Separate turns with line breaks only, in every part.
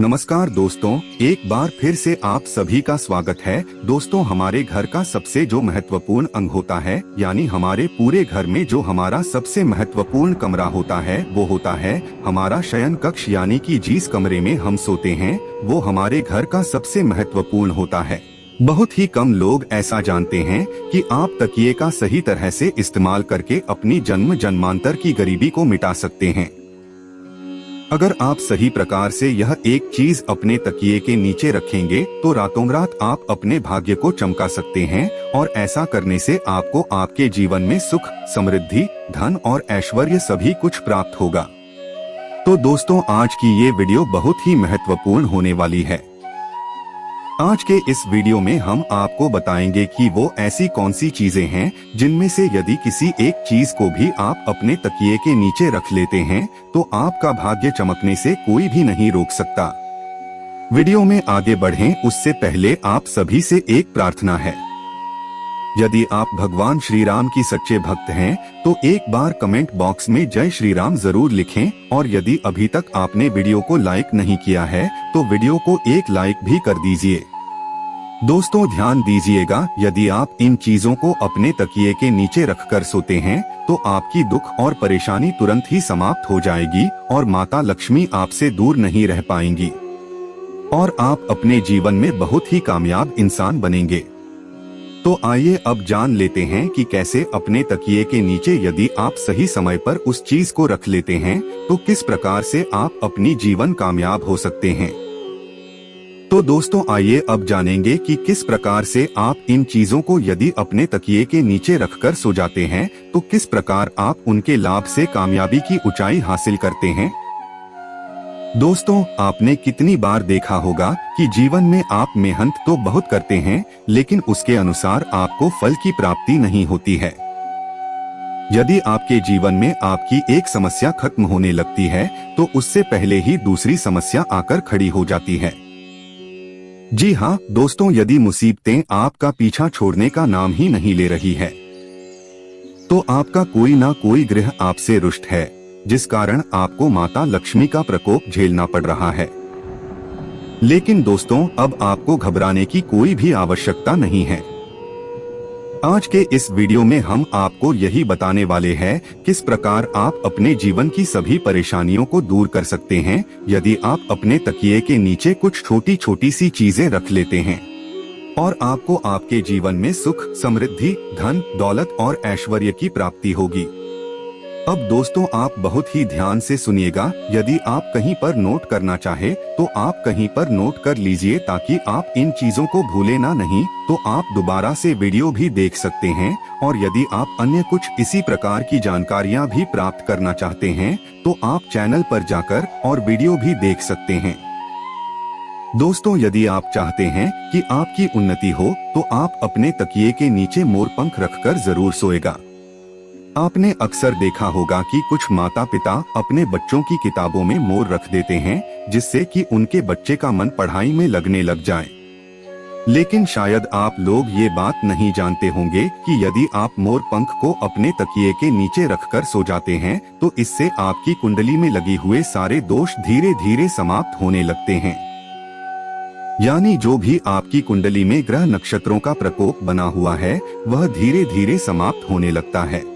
नमस्कार दोस्तों, एक बार फिर से आप सभी का स्वागत है। दोस्तों, हमारे घर का सबसे जो महत्वपूर्ण अंग होता है, यानी हमारे पूरे घर में जो हमारा सबसे महत्वपूर्ण कमरा होता है, वो होता है हमारा शयन कक्ष, यानी कि जिस कमरे में हम सोते हैं वो हमारे घर का सबसे महत्वपूर्ण होता है। बहुत ही कम लोग ऐसा जानते हैं कि आप तकिए का सही तरह से इस्तेमाल करके अपनी जन्म जन्मांतर की गरीबी को मिटा सकते हैं। अगर आप सही प्रकार से यह एक चीज अपने तकिए के नीचे रखेंगे तो रातों रात आप अपने भाग्य को चमका सकते हैं, और ऐसा करने से आपको आपके जीवन में सुख, समृद्धि, धन और ऐश्वर्य सभी कुछ प्राप्त होगा। तो दोस्तों, आज की ये वीडियो बहुत ही महत्वपूर्ण होने वाली है। आज के इस वीडियो में हम आपको बताएंगे कि वो ऐसी कौन सी चीजें हैं जिनमें से यदि किसी एक चीज को भी आप अपने तकिए के नीचे रख लेते हैं तो आपका भाग्य चमकने से कोई भी नहीं रोक सकता। वीडियो में आगे बढ़ें उससे पहले आप सभी से एक प्रार्थना है। यदि आप भगवान श्री राम की सच्चे भक्त हैं तो एक बार कमेंट बॉक्स में जय श्री राम जरूर लिखें, और यदि अभी तक आपने वीडियो को लाइक नहीं किया है तो वीडियो को एक लाइक भी कर दीजिए। दोस्तों, ध्यान दीजिएगा, यदि आप इन चीजों को अपने तकिए के नीचे रखकर सोते हैं तो आपकी दुख और परेशानी तुरंत ही समाप्त हो जाएगी और माता लक्ष्मी आपसे दूर नहीं रह पाएंगी, और आप अपने जीवन में बहुत ही कामयाब इंसान बनेंगे। तो आइए अब जान लेते हैं कि कैसे अपने तकिए के नीचे यदि आप सही समय पर उस चीज को रख लेते हैं तो किस प्रकार से आप अपनी जीवन कामयाब हो सकते हैं। तो दोस्तों, आइए अब जानेंगे कि किस प्रकार से आप इन चीजों को यदि अपने तकिए के नीचे रखकर सो जाते हैं तो किस प्रकार आप उनके लाभ से कामयाबी की ऊंचाई हासिल करते हैं। दोस्तों, आपने कितनी बार देखा होगा कि जीवन में आप मेहनत तो बहुत करते हैं लेकिन उसके अनुसार आपको फल की प्राप्ति नहीं होती है। यदि आपके जीवन में आपकी एक समस्या खत्म होने लगती है तो उससे पहले ही दूसरी समस्या आकर खड़ी हो जाती है। जी हाँ दोस्तों, यदि मुसीबतें आपका पीछा छोड़ने का नाम ही नहीं ले रही है तो आपका कोई ना कोई ग्रह आपसे रुष्ट है, जिस कारण आपको माता लक्ष्मी का प्रकोप झेलना पड़ रहा है। लेकिन दोस्तों, अब आपको घबराने की कोई भी आवश्यकता नहीं है। आज के इस वीडियो में हम आपको यही बताने वाले हैं किस प्रकार आप अपने जीवन की सभी परेशानियों को दूर कर सकते हैं यदि आप अपने तकिए के नीचे कुछ छोटी छोटी सी चीजें रख लेते हैं, और आपको आपके जीवन में सुख, समृद्धि, धन, दौलत और ऐश्वर्य की प्राप्ति होगी। अब दोस्तों, आप बहुत ही ध्यान से सुनिएगा। यदि आप कहीं पर नोट करना चाहे तो आप कहीं पर नोट कर लीजिए, ताकि आप इन चीजों को भूले ना नहीं तो आप दोबारा से वीडियो भी देख सकते हैं। और यदि आप अन्य कुछ इसी प्रकार की जानकारियां भी प्राप्त करना चाहते हैं तो आप चैनल पर जाकर और वीडियो भी देख सकते हैं। दोस्तों, यदि आप चाहते हैं कि आपकी उन्नति हो तो आप अपने तकिए के नीचे मोरपंख रखकर जरूर सोएगा। आपने अक्सर देखा होगा कि कुछ माता पिता अपने बच्चों की किताबों में मोर रख देते हैं, जिससे कि उनके बच्चे का मन पढ़ाई में लगने लग जाए। लेकिन शायद आप लोग ये बात नहीं जानते होंगे कि यदि आप मोर पंख को अपने तकिए के नीचे रखकर सो जाते हैं तो इससे आपकी कुंडली में लगे हुए सारे दोष धीरे धीरे समाप्त होने लगते हैं। यानी जो भी आपकी कुंडली में ग्रह नक्षत्रों का प्रकोप बना हुआ है वह धीरे धीरे समाप्त होने लगता है।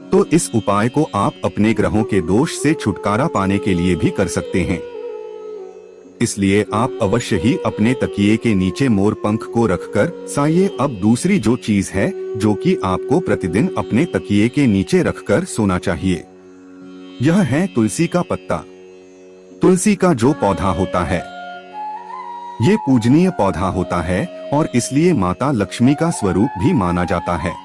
तो इस उपाय को आप अपने ग्रहों के दोष से छुटकारा पाने के लिए भी कर सकते हैं। इसलिए आप अवश्य ही अपने तकिए के नीचे मोर पंख को रखकर सोइए। अब दूसरी जो चीज है जो कि आपको प्रतिदिन अपने तकिए के नीचे रखकर सोना चाहिए, यह है तुलसी का पत्ता। तुलसी का जो पौधा होता है ये पूजनीय पौधा होता है और इसलिए माता लक्ष्मी का स्वरूप भी माना जाता है।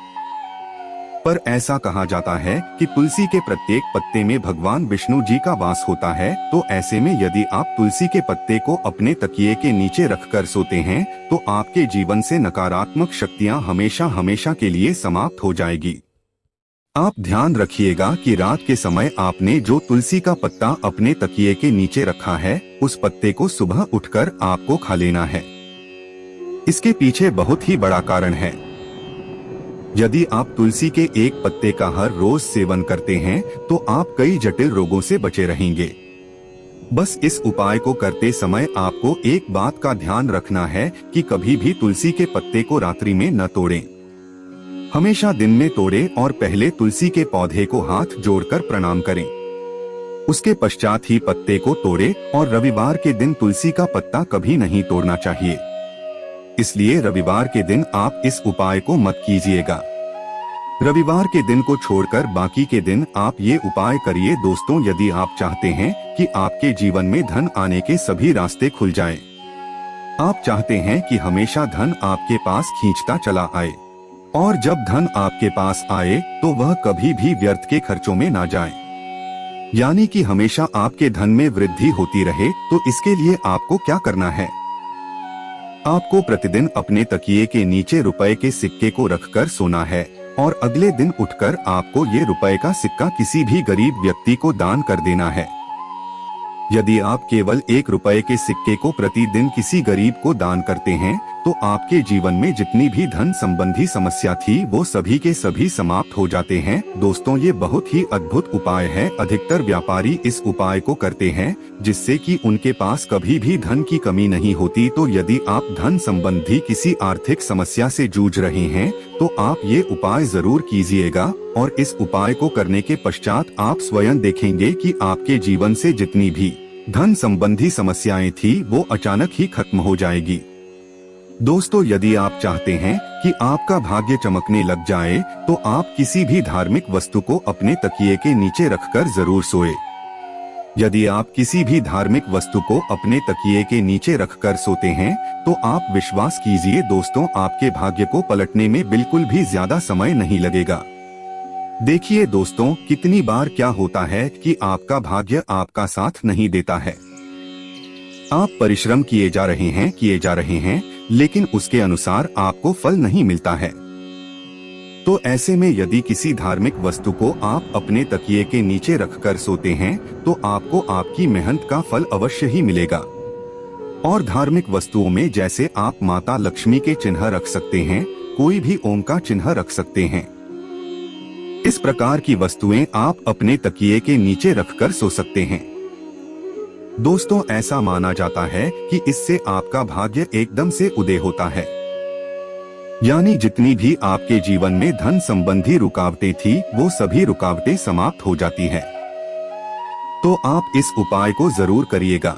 पर ऐसा कहा जाता है कि तुलसी के प्रत्येक पत्ते में भगवान विष्णु जी का वास होता है। तो ऐसे में यदि आप तुलसी के पत्ते को अपने तकिए के नीचे रखकर सोते हैं तो आपके जीवन से नकारात्मक शक्तियां हमेशा हमेशा के लिए समाप्त हो जाएगी। आप ध्यान रखिएगा कि रात के समय आपने जो तुलसी का पत्ता अपने तकिए के नीचे रखा है उस पत्ते को सुबह उठकर आपको खा लेना है। इसके पीछे बहुत ही बड़ा कारण है। यदि आप तुलसी के एक पत्ते का हर रोज सेवन करते हैं तो आप कई जटिल रोगों से बचे रहेंगे। बस इस उपाय को करते समय आपको एक बात का ध्यान रखना है कि कभी भी तुलसी के पत्ते को रात्रि में न तोड़ें। हमेशा दिन में तोड़ें और पहले तुलसी के पौधे को हाथ जोड़कर प्रणाम करें। उसके पश्चात ही पत्ते को तोड़ें और रविवार के दिन तुलसी का पत्ता कभी नहीं तोड़ना चाहिए। इसलिए रविवार के दिन आप इस उपाय को मत कीजिएगा। रविवार के दिन को छोड़कर बाकी के दिन आप ये उपाय करिए दोस्तों, यदि आप चाहते हैं कि आपके जीवन में धन आने के सभी रास्ते खुल जाएं। आप चाहते हैं कि हमेशा धन आपके पास खींचता चला आए और जब धन आपके पास आए तो वह कभी भी व्यर्थ के खर्चों में ना जाए, यानी कि हमेशा आपके धन में वृद्धि होती रहे, तो इसके लिए आपको क्या करना है? आपको प्रतिदिन अपने तकिए के नीचे रुपए के सिक्के को रखकर सोना है और अगले दिन उठकर आपको ये रुपए का सिक्का किसी भी गरीब व्यक्ति को दान कर देना है। यदि आप केवल 1 रुपए के सिक्के को प्रतिदिन किसी गरीब को दान करते हैं तो आपके जीवन में जितनी भी धन संबंधी समस्या थी वो सभी के सभी समाप्त हो जाते हैं। दोस्तों, ये बहुत ही अद्भुत उपाय है। अधिकतर व्यापारी इस उपाय को करते हैं जिससे कि उनके पास कभी भी धन की कमी नहीं होती। तो यदि आप धन संबंधी किसी आर्थिक समस्या से जूझ रहे हैं तो आप ये उपाय जरूर कीजिएगा और इस उपाय को करने के पश्चात आप स्वयं देखेंगे कि आपके जीवन से जितनी भी धन संबंधी समस्याएं थी वो अचानक ही खत्म हो जाएगी। दोस्तों, यदि आप चाहते हैं कि आपका भाग्य चमकने लग जाए तो आप किसी भी धार्मिक वस्तु को अपने तकिए के नीचे रखकर जरूर सोए। यदि आप किसी भी धार्मिक वस्तु को अपने तकिए के नीचे रखकर सोते हैं तो आप विश्वास कीजिए दोस्तों, आपके भाग्य को पलटने में बिल्कुल भी ज्यादा समय नहीं लगेगा। देखिए दोस्तों, कितनी बार क्या होता है कि आपका भाग्य आपका साथ नहीं देता है। आप परिश्रम किए जा रहे हैं लेकिन उसके अनुसार आपको फल नहीं मिलता है। तो ऐसे में यदि किसी धार्मिक वस्तु को आप अपने तकिए के नीचे रखकर सोते हैं तो आपको आपकी मेहनत का फल अवश्य ही मिलेगा। और धार्मिक वस्तुओं में जैसे आप माता लक्ष्मी के चिन्ह रख सकते हैं, कोई भी ओम का चिन्ह रख सकते हैं। इस प्रकार की वस्तुएं आप अपने तकिए के नीचे रखकर सो सकते हैं। दोस्तों, ऐसा माना जाता है कि इससे आपका भाग्य एकदम से उदय होता है, यानी जितनी भी आपके जीवन में धन संबंधी रुकावटें थी वो सभी रुकावटें समाप्त हो जाती है। तो आप इस उपाय को जरूर करिएगा।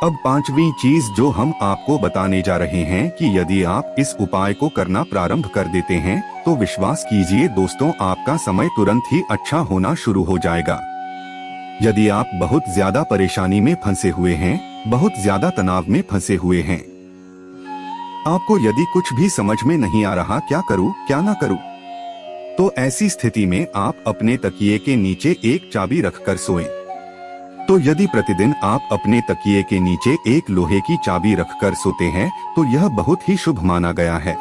अब 5वीं चीज जो हम आपको बताने जा रहे हैं कि यदि आप इस उपाय को करना प्रारंभ कर देते हैं तो विश्वास कीजिए दोस्तों, आपका समय तुरंत ही अच्छा होना शुरू हो जाएगा। यदि आप बहुत ज्यादा परेशानी में फंसे हुए हैं, बहुत ज्यादा तनाव में फंसे हुए हैं, आपको यदि कुछ भी समझ में नहीं आ रहा क्या करूं क्या ना करूं, तो ऐसी स्थिति में आप अपने तकिए के नीचे एक चाबी रखकर सोएं। तो यदि प्रतिदिन आप अपने तकिए के नीचे एक लोहे की चाबी रखकर सोते हैं तो यह बहुत ही शुभ माना गया है।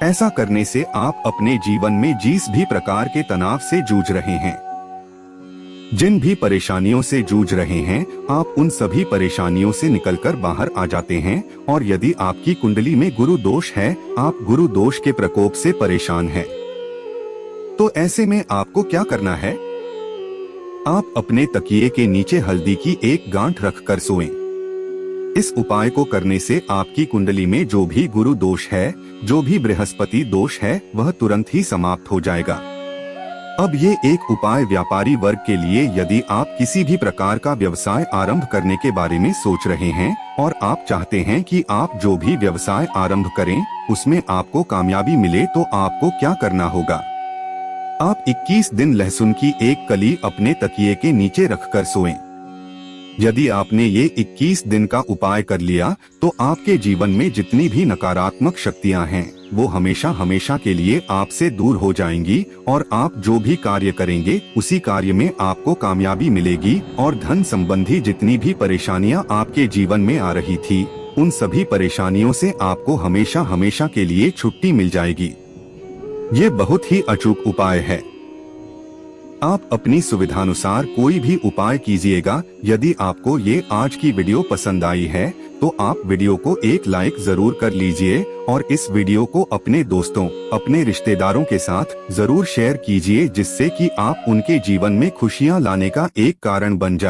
ऐसा करने से आप अपने जीवन में जिस भी प्रकार के तनाव से जूझ रहे हैं, जिन भी परेशानियों से जूझ रहे हैं, आप उन सभी परेशानियों से निकलकर बाहर आ जाते हैं। और यदि आपकी कुंडली में गुरु दोष है, आप गुरु दोष के प्रकोप से परेशान हैं, तो ऐसे में आपको क्या करना है? आप अपने तकिए के नीचे हल्दी की एक गांठ रखकर सोएं। इस उपाय को करने से आपकी कुंडली में जो भी गुरु दोष है, जो भी बृहस्पति दोष है, वह तुरंत ही समाप्त हो जाएगा। अब ये एक उपाय व्यापारी वर्ग के लिए, यदि आप किसी भी प्रकार का व्यवसाय आरंभ करने के बारे में सोच रहे हैं और आप चाहते हैं कि आप जो भी व्यवसाय आरंभ करें उसमें आपको कामयाबी मिले, तो आपको क्या करना होगा? आप 21 दिन लहसुन की एक कली अपने तकिए के नीचे रखकर सोएं। यदि आपने ये 21 दिन का उपाय कर लिया तो आपके जीवन में जितनी भी नकारात्मक शक्तियां हैं वो हमेशा हमेशा के लिए आपसे दूर हो जाएंगी और आप जो भी कार्य करेंगे उसी कार्य में आपको कामयाबी मिलेगी और धन संबंधी जितनी भी परेशानियां आपके जीवन में आ रही थी उन सभी परेशानियों से आपको हमेशा हमेशा के लिए छुट्टी मिल जाएगी। ये बहुत ही अचूक उपाय है। आप अपनी सुविधानुसार कोई भी उपाय कीजिएगा। यदि आपको ये आज की वीडियो पसंद आई है तो आप वीडियो को एक लाइक जरूर कर लीजिए और इस वीडियो को अपने दोस्तों, अपने रिश्तेदारों के साथ जरूर शेयर कीजिए, जिससे कि आप उनके जीवन में खुशियां लाने का एक कारण बन जाए।